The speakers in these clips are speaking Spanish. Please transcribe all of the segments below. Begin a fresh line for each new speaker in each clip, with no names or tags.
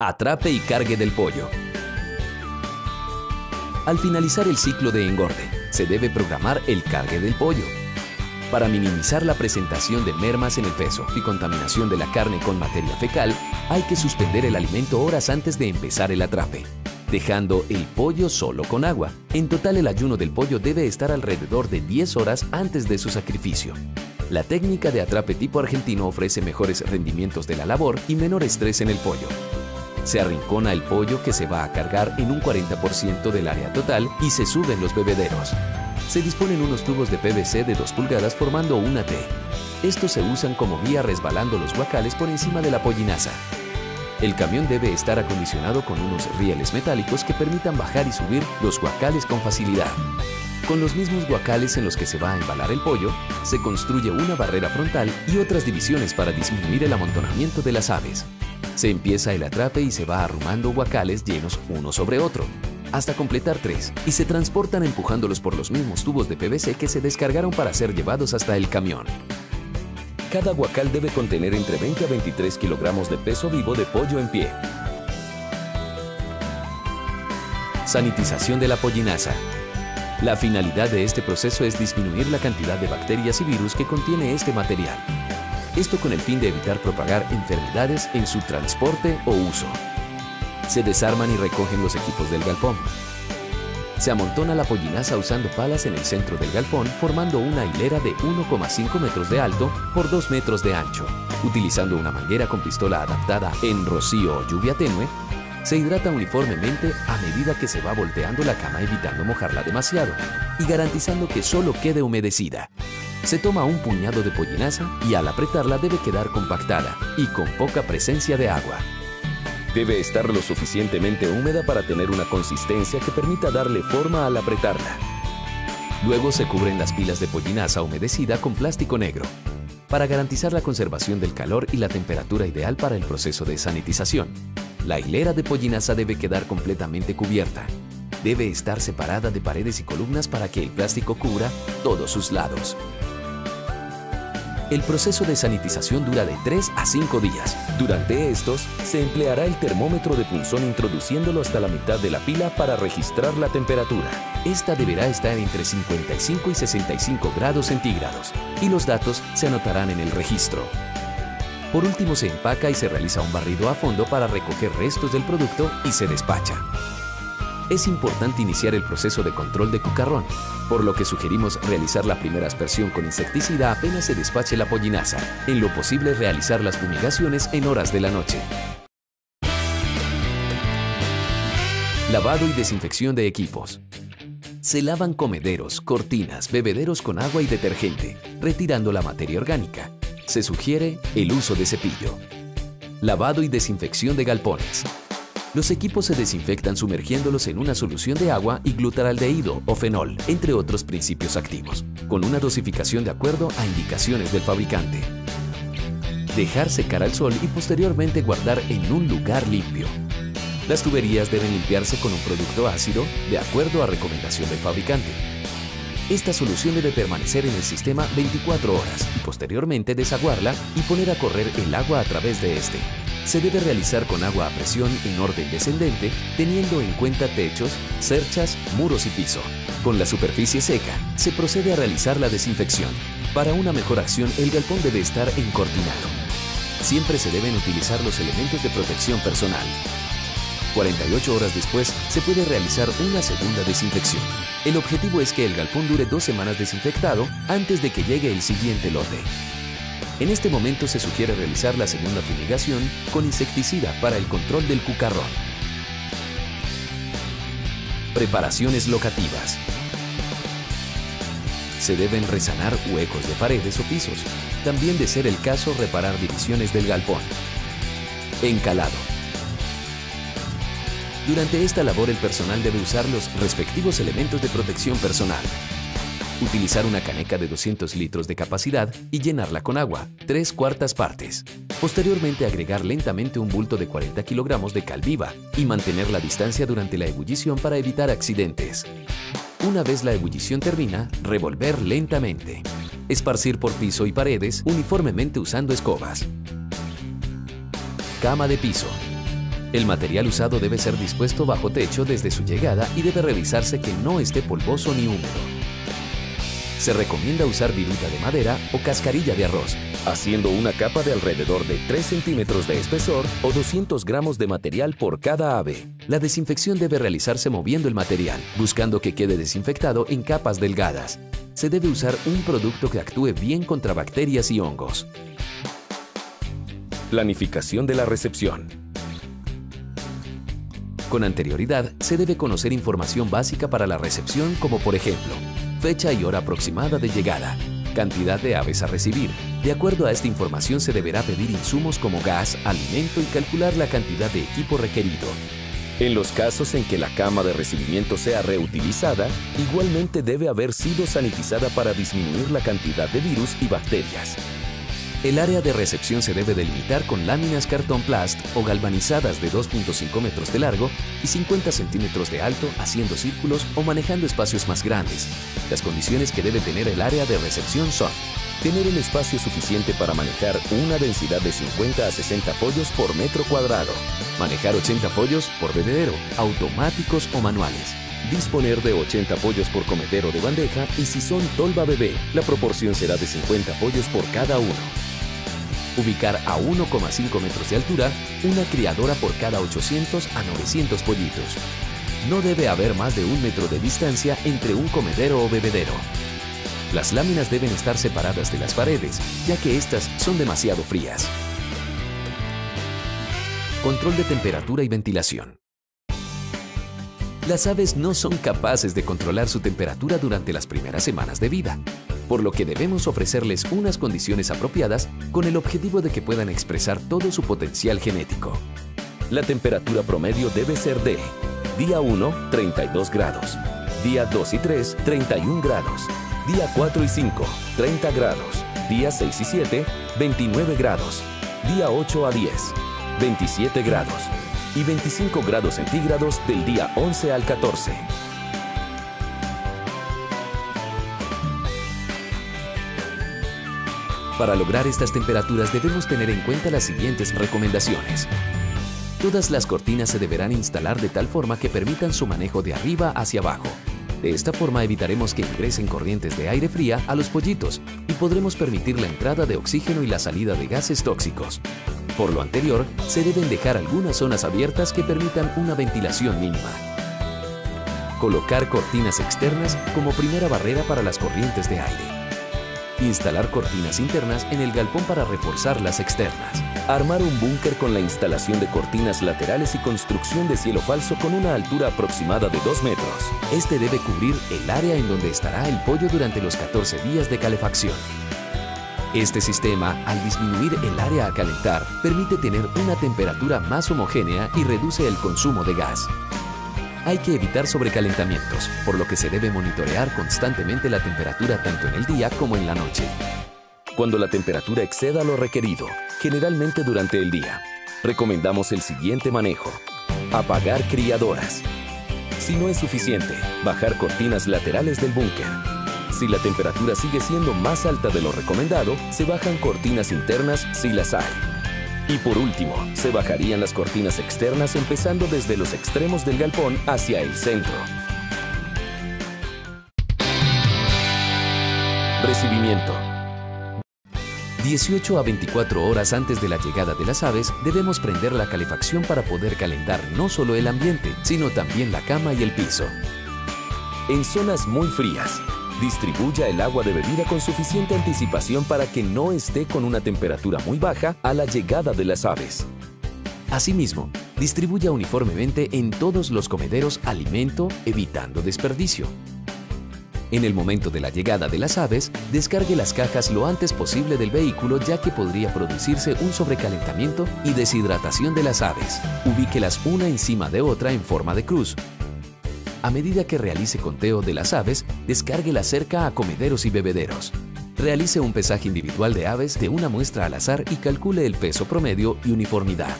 Atrape y cargue del pollo. Al finalizar el ciclo de engorde, se debe programar el cargue del pollo. Para minimizar la presentación de mermas en el peso y contaminación de la carne con materia fecal, hay que suspender el alimento horas antes de empezar el atrape, dejando el pollo solo con agua. En total, el ayuno del pollo debe estar alrededor de 10 horas antes de su sacrificio. La técnica de atrape tipo argentino ofrece mejores rendimientos de la labor y menor estrés en el pollo. Se arrincona el pollo que se va a cargar en un 40% del área total y se suben los bebederos. Se disponen unos tubos de PVC de 2 pulgadas formando una T. Estos se usan como vía resbalando los guacales por encima de la pollinaza. El camión debe estar acondicionado con unos rieles metálicos que permitan bajar y subir los guacales con facilidad. Con los mismos guacales en los que se va a embalar el pollo, se construye una barrera frontal y otras divisiones para disminuir el amontonamiento de las aves. Se empieza el atrape y se va arrumando guacales llenos uno sobre otro, hasta completar 3, y se transportan empujándolos por los mismos tubos de PVC que se descargaron para ser llevados hasta el camión. Cada guacal debe contener entre 20 a 23 kilogramos de peso vivo de pollo en pie. Sanitización de la pollinaza. La finalidad de este proceso es disminuir la cantidad de bacterias y virus que contiene este material. Esto con el fin de evitar propagar enfermedades en su transporte o uso. Se desarman y recogen los equipos del galpón. Se amontona la pollinaza usando palas en el centro del galpón, formando una hilera de 1,5 metros de alto por 2 metros de ancho. Utilizando una manguera con pistola adaptada en rocío o lluvia tenue, se hidrata uniformemente a medida que se va volteando la cama, evitando mojarla demasiado y garantizando que solo quede humedecida. Se toma un puñado de pollinaza y al apretarla debe quedar compactada y con poca presencia de agua. Debe estar lo suficientemente húmeda para tener una consistencia que permita darle forma al apretarla. Luego se cubren las pilas de pollinaza humedecida con plástico negro para garantizar la conservación del calor y la temperatura ideal para el proceso de sanitización. La hilera de pollinaza debe quedar completamente cubierta. Debe estar separada de paredes y columnas para que el plástico cubra todos sus lados. El proceso de sanitización dura de 3 a 5 días. Durante estos, se empleará el termómetro de punzón introduciéndolo hasta la mitad de la pila para registrar la temperatura. Esta deberá estar entre 55 y 65 grados centígrados y los datos se anotarán en el registro. Por último, se empaca y se realiza un barrido a fondo para recoger restos del producto y se despacha. Es importante iniciar el proceso de control de cucarrón, por lo que sugerimos realizar la primera aspersión con insecticida apenas se despache la pollinaza. En lo posible, realizar las fumigaciones en horas de la noche. Lavado y desinfección de equipos. Se lavan comederos, cortinas, bebederos con agua y detergente, retirando la materia orgánica. Se sugiere el uso de cepillo. Lavado y desinfección de galpones. Los equipos se desinfectan sumergiéndolos en una solución de agua y glutaraldehído o fenol, entre otros principios activos, con una dosificación de acuerdo a indicaciones del fabricante. Dejar secar al sol y posteriormente guardar en un lugar limpio. Las tuberías deben limpiarse con un producto ácido de acuerdo a recomendación del fabricante. Esta solución debe permanecer en el sistema 24 horas y posteriormente desaguarla y poner a correr el agua a través de este. Se debe realizar con agua a presión en orden descendente, teniendo en cuenta techos, cerchas, muros y piso. Con la superficie seca, se procede a realizar la desinfección. Para una mejor acción, el galpón debe estar encortinado. Siempre se deben utilizar los elementos de protección personal. 48 horas después, se puede realizar una segunda desinfección. El objetivo es que el galpón dure 2 semanas desinfectado antes de que llegue el siguiente lote. En este momento se sugiere realizar la segunda fumigación con insecticida para el control del cucarrón. Preparaciones locativas. Se deben resanar huecos de paredes o pisos. También, de ser el caso, reparar divisiones del galpón. Encalado. Durante esta labor el personal debe usar los respectivos elementos de protección personal. Utilizar una caneca de 200 litros de capacidad y llenarla con agua, 3/4 partes. Posteriormente, agregar lentamente un bulto de 40 kilogramos de cal viva y mantener la distancia durante la ebullición para evitar accidentes. Una vez la ebullición termina, revolver lentamente. Esparcir por piso y paredes uniformemente usando escobas. Cama de piso. El material usado debe ser dispuesto bajo techo desde su llegada y debe revisarse que no esté polvoso ni húmedo. Se recomienda usar viruta de madera o cascarilla de arroz, haciendo una capa de alrededor de 3 centímetros de espesor o 200 gramos de material por cada ave. La desinfección debe realizarse moviendo el material, buscando que quede desinfectado en capas delgadas. Se debe usar un producto que actúe bien contra bacterias y hongos. Planificación de la recepción. Con anterioridad, se debe conocer información básica para la recepción como por ejemplo, fecha y hora aproximada de llegada, cantidad de aves a recibir. De acuerdo a esta información se deberá pedir insumos como gas, alimento y calcular la cantidad de equipo requerido. En los casos en que la cama de recibimiento sea reutilizada, igualmente debe haber sido sanitizada para disminuir la cantidad de virus y bacterias. El área de recepción se debe delimitar con láminas cartón plast o galvanizadas de 2.5 metros de largo y 50 centímetros de alto, haciendo círculos o manejando espacios más grandes. Las condiciones que debe tener el área de recepción son: tener el espacio suficiente para manejar una densidad de 50 a 60 pollos por metro cuadrado, manejar 80 pollos por bebedero, automáticos o manuales, disponer de 80 pollos por comedero de bandeja y si son tolva bebé, la proporción será de 50 pollos por cada uno. Ubicar a 1,5 metros de altura una criadora por cada 800 a 900 pollitos. No debe haber más de 1 metro de distancia entre un comedero o bebedero. Las láminas deben estar separadas de las paredes, ya que estas son demasiado frías. Control de temperatura y ventilación. Las aves no son capaces de controlar su temperatura durante las primeras semanas de vida, por lo que debemos ofrecerles unas condiciones apropiadas con el objetivo de que puedan expresar todo su potencial genético. La temperatura promedio debe ser de día 1, 32 grados, día 2 y 3, 31 grados, día 4 y 5, 30 grados, día 6 y 7, 29 grados, día 8 a 10, 27 grados y 25 grados centígrados del día 11 al 14. Para lograr estas temperaturas debemos tener en cuenta las siguientes recomendaciones. Todas las cortinas se deberán instalar de tal forma que permitan su manejo de arriba hacia abajo. De esta forma evitaremos que ingresen corrientes de aire fría a los pollitos y podremos permitir la entrada de oxígeno y la salida de gases tóxicos. Por lo anterior, se deben dejar algunas zonas abiertas que permitan una ventilación mínima. Colocar cortinas externas como primera barrera para las corrientes de aire. Instalar cortinas internas en el galpón para reforzar las externas. Armar un búnker con la instalación de cortinas laterales y construcción de cielo falso con una altura aproximada de 2 metros. Este debe cubrir el área en donde estará el pollo durante los 14 días de calefacción. Este sistema, al disminuir el área a calentar, permite tener una temperatura más homogénea y reduce el consumo de gas. Hay que evitar sobrecalentamientos, por lo que se debe monitorear constantemente la temperatura tanto en el día como en la noche. Cuando la temperatura exceda lo requerido, generalmente durante el día, recomendamos el siguiente manejo: apagar criadoras. Si no es suficiente, bajar cortinas laterales del búnker. Si la temperatura sigue siendo más alta de lo recomendado, se bajan cortinas internas si las hay. Y por último, se bajarían las cortinas externas empezando desde los extremos del galpón hacia el centro. Recibimiento. 18 a 24 horas antes de la llegada de las aves, debemos prender la calefacción para poder calentar no solo el ambiente, sino también la cama y el piso. En zonas muy frías, distribuya el agua de bebida con suficiente anticipación para que no esté con una temperatura muy baja a la llegada de las aves. Asimismo, distribuya uniformemente en todos los comederos alimento, evitando desperdicio. En el momento de la llegada de las aves, descargue las cajas lo antes posible del vehículo, ya que podría producirse un sobrecalentamiento y deshidratación de las aves. Ubíquelas una encima de otra en forma de cruz. A medida que realice conteo de las aves, descárguela cerca a comederos y bebederos. Realice un pesaje individual de aves de una muestra al azar y calcule el peso promedio y uniformidad.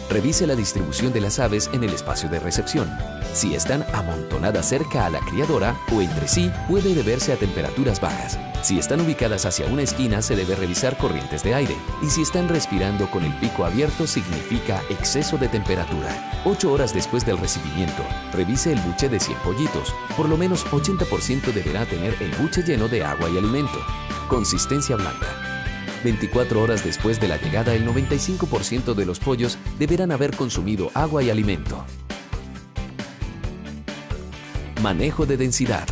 Revise la distribución de las aves en el espacio de recepción. Si están amontonadas cerca a la criadora o entre sí, puede deberse a temperaturas bajas. Si están ubicadas hacia una esquina, se debe revisar corrientes de aire. Y si están respirando con el pico abierto, significa exceso de temperatura. 8 horas después del recibimiento, revise el buche de 100 pollitos. Por lo menos 80% deberá tener el buche lleno de agua y alimento. Consistencia blanda. 24 horas después de la llegada, el 95% de los pollos deberán haber consumido agua y alimento. Manejo de densidad.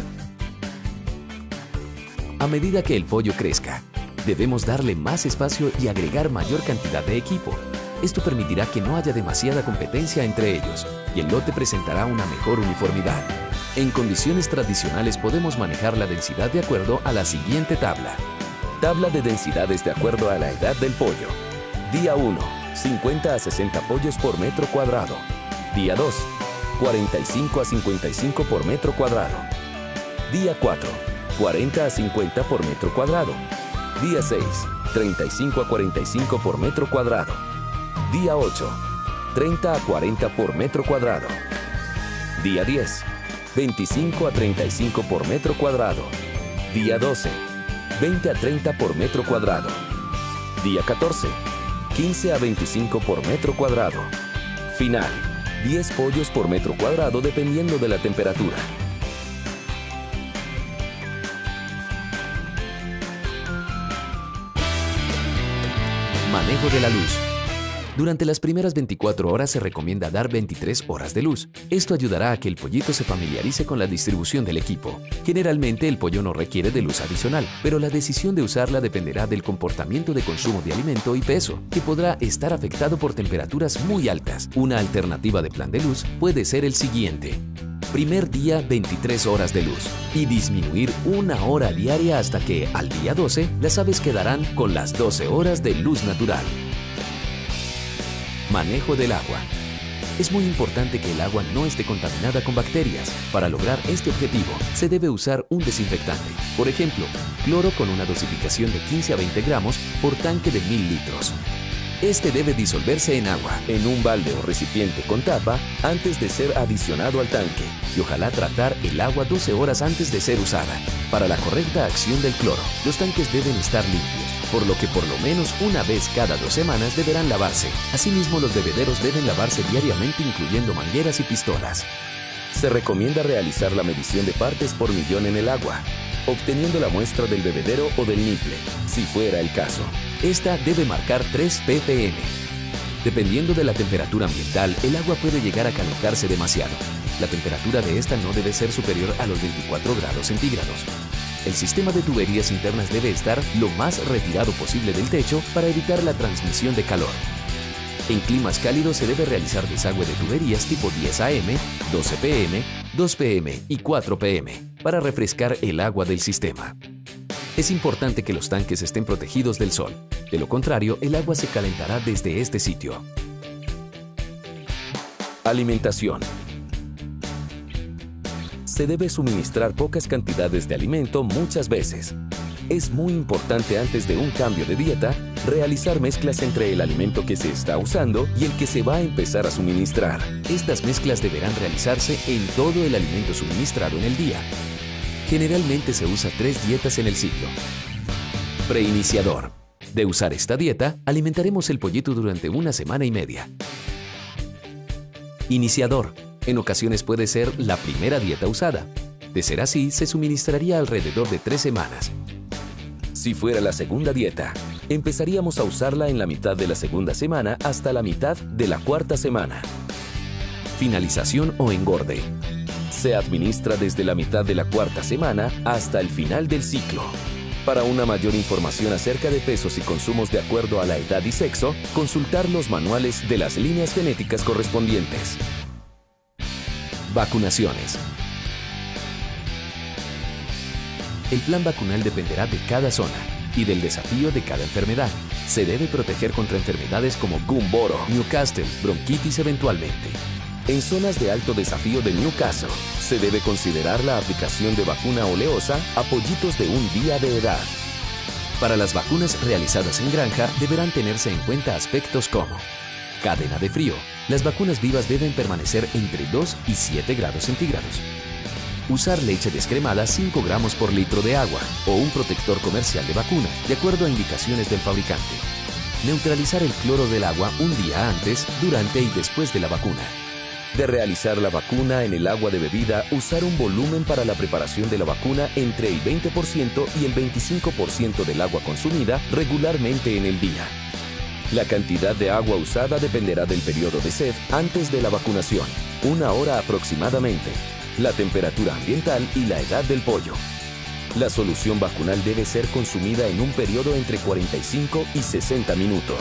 A medida que el pollo crezca, debemos darle más espacio y agregar mayor cantidad de equipo. Esto permitirá que no haya demasiada competencia entre ellos y el lote presentará una mejor uniformidad. En condiciones tradicionales podemos manejar la densidad de acuerdo a la siguiente tabla. Tabla de densidades de acuerdo a la edad del pollo. Día 1, 50 a 60 pollos por metro cuadrado. Día 2, 45 a 55 por metro cuadrado. Día 4, 40 a 50 por metro cuadrado. Día 6, 35 a 45 por metro cuadrado. Día 8, 30 a 40 por metro cuadrado. Día 10, 25 a 35 por metro cuadrado. Día 12, 20 a 30 por metro cuadrado. Día 14, 15 a 25 por metro cuadrado. Final, 10 pollos por metro cuadrado dependiendo de la temperatura. Manejo de la luz. Durante las primeras 24 horas se recomienda dar 23 horas de luz. Esto ayudará a que el pollito se familiarice con la distribución del equipo. Generalmente el pollo no requiere de luz adicional, pero la decisión de usarla dependerá del comportamiento de consumo de alimento y peso, que podrá estar afectado por temperaturas muy altas. Una alternativa de plan de luz puede ser el siguiente. Primer día 23 horas de luz y disminuir 1 hora diaria hasta que, al día 12, las aves quedarán con las 12 horas de luz natural. Manejo del agua. Es muy importante que el agua no esté contaminada con bacterias. Para lograr este objetivo, se debe usar un desinfectante. Por ejemplo, cloro con una dosificación de 15 a 20 gramos por tanque de 1000 litros. Este debe disolverse en agua, en un balde o recipiente con tapa, antes de ser adicionado al tanque. Y ojalá tratar el agua 12 horas antes de ser usada. Para la correcta acción del cloro, los tanques deben estar limpios, por lo que por lo menos una vez cada 2 semanas deberán lavarse. Asimismo, los bebederos deben lavarse diariamente, incluyendo mangueras y pistolas. Se recomienda realizar la medición de partes por millón en el agua, obteniendo la muestra del bebedero o del nipple, si fuera el caso. Esta debe marcar 3 ppm. Dependiendo de la temperatura ambiental, el agua puede llegar a calentarse demasiado. La temperatura de esta no debe ser superior a los 24 grados centígrados. El sistema de tuberías internas debe estar lo más retirado posible del techo para evitar la transmisión de calor. En climas cálidos se debe realizar desagüe de tuberías tipo 10 AM, 12 PM, 2 PM y 4 PM para refrescar el agua del sistema. Es importante que los tanques estén protegidos del sol. De lo contrario, el agua se calentará desde este sitio. Alimentación. Se debe suministrar pocas cantidades de alimento muchas veces. Es muy importante antes de un cambio de dieta realizar mezclas entre el alimento que se está usando y el que se va a empezar a suministrar. Estas mezclas deberán realizarse en todo el alimento suministrado en el día. Generalmente se usa 3 dietas en el ciclo. Preiniciador. De usar esta dieta, alimentaremos el pollito durante 1 semana y media. Iniciador. En ocasiones puede ser la primera dieta usada. De ser así, se suministraría alrededor de 3 semanas. Si fuera la segunda dieta, empezaríamos a usarla en la mitad de la segunda semana hasta la mitad de la 4ª semana. Finalización o engorde. Se administra desde la mitad de la 4ª semana hasta el final del ciclo. Para una mayor información acerca de pesos y consumos de acuerdo a la edad y sexo, consultar los manuales de las líneas genéticas correspondientes. Vacunaciones. El plan vacunal dependerá de cada zona y del desafío de cada enfermedad. Se debe proteger contra enfermedades como Gumboro, Newcastle, bronquitis eventualmente. En zonas de alto desafío de Newcastle, se debe considerar la aplicación de vacuna oleosa a pollitos de 1 día de edad. Para las vacunas realizadas en granja, deberán tenerse en cuenta aspectos como cadena de frío. Las vacunas vivas deben permanecer entre 2 y 7 grados centígrados. Usar leche descremada 5 gramos por litro de agua o un protector comercial de vacuna, de acuerdo a indicaciones del fabricante. Neutralizar el cloro del agua un día antes, durante y después de la vacuna. De realizar la vacuna en el agua de bebida, usar un volumen para la preparación de la vacuna entre el 20% y el 25% del agua consumida regularmente en el día. La cantidad de agua usada dependerá del periodo de sed antes de la vacunación, 1 hora aproximadamente, la temperatura ambiental y la edad del pollo. La solución vacunal debe ser consumida en un periodo entre 45 y 60 minutos.